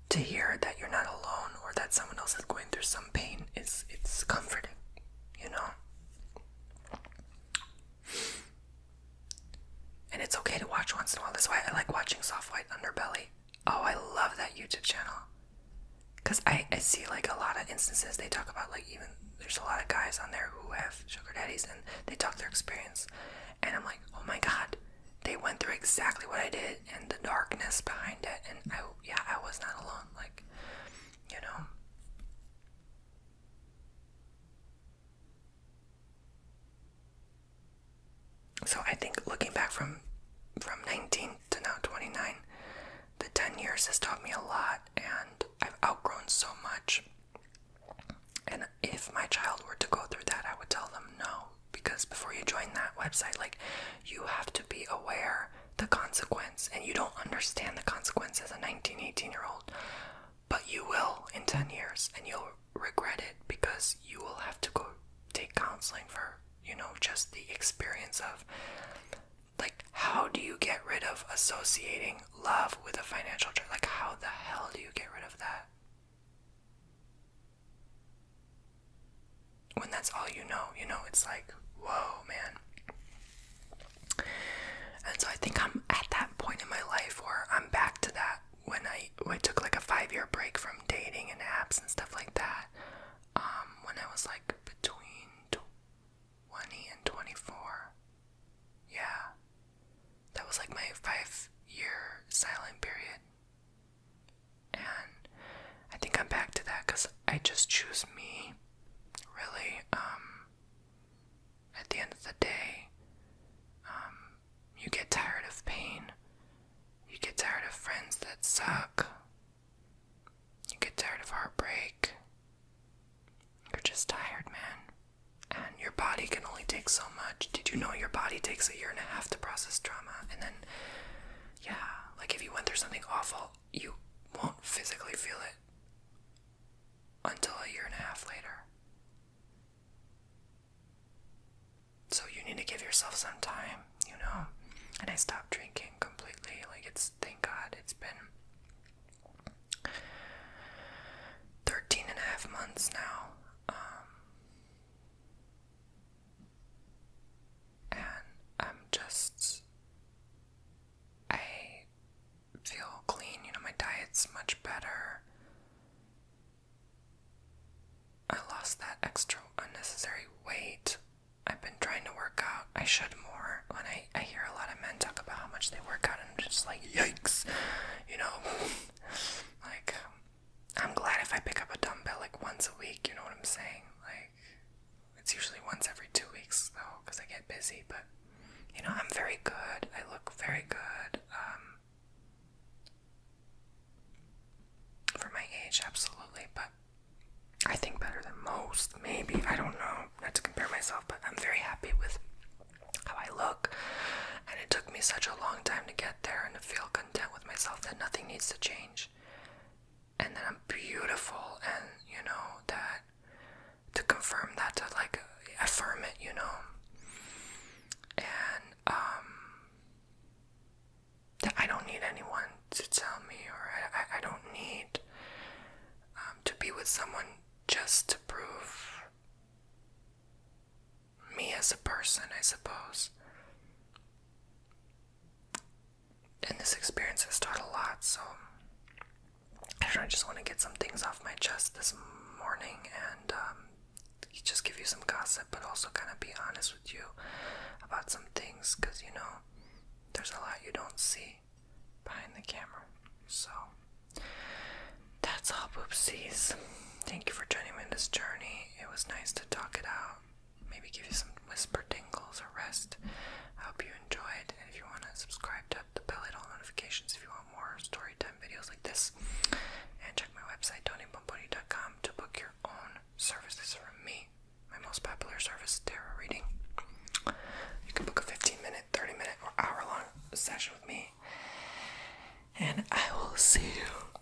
to hear that you're not alone or that someone else is going through some pain it's comforting, you know? And it's okay to watch once in a while. That's why I like watching Soft White Underbelly. Oh, I love that YouTube channel. Because I see like a lot of instances they talk about, like, even there's a lot of guys on there who have sugar daddies and they talk their experience. And I'm like, oh my God, they went through exactly what I did and the darkness behind it. And I was not alone. Like, you know. So I think looking back from 19 to now 29, the 10 years has taught me a lot, and I've outgrown so much. And if my child were to go through that, I would tell them no, because before you join that website, like, you have to be aware the consequence, and you don't understand the consequence as a 19, 18-year-old, but you will in 10 years, and you'll regret it because you will have to go take counseling for, you know, just the experience of, like, how do you get rid of associating love with a financial trade? Like, how the hell do you get rid of that? When that's all you know, it's like, whoa, man. And so I think I'm at that point in my life where I'm back to that when I took like a 5-year break from dating and apps and stuff like that. When I was like between 20 and 24. Yeah. That was like my 5-year silent period. And I think I'm back to that because I just choose me, really. At the end of the day, you get tired of pain. You get tired of friends that suck. You get tired of heartbreak. You're just tired, man. And your body can only take so much. Did you know your body takes 1.5 years to process trauma? And then, yeah, like if you went through something awful, you won't physically feel it until 1.5 years later. So you need to give yourself some time, you know? And I stopped drinking completely. Like, thank God, it's been 13.5 months now. And I feel clean, you know, my diet's much better. I lost that extra unnecessary weight. I've been trying to work out. I should more. When I hear a lot of men talk about how much they work out, and I'm just like, yikes, you know. Like, I'm glad if I pick up a dumbbell like once a week, you know what I'm saying? Like, it's usually once every 2 weeks though, because I get busy, but you know, I'm very good. I look very good. For my age, absolutely, but I think better than most, maybe. I don't know, not to compare myself, but I'm very happy with how I look. And it took me such a long time to get there and to feel content with myself that nothing needs to change. And that I'm beautiful, and, you know, that to confirm that, to like affirm it, you know. And that I don't need anyone to tell me, or I don't need to be with someone just to prove me as a person, I suppose. And this experience has taught a lot, so I don't know, I just want to get some things off my chest this morning and just give you some gossip, but also kind of be honest with you about some things, because, you know, there's a lot you don't see behind the camera. So that's all, poopsies. Thank you for joining me in this journey. It was nice to talk it out, maybe give you some whisper tingles or rest. I hope you enjoyed, and if you want to subscribe, tap the bell, hit all notifications if you want more StoryTime videos like this, and check my website Bomboni.com to book your own services from me. My most popular service, tarot reading. You can book a 15-minute, 30-minute, or hour-long session with me, and I will see you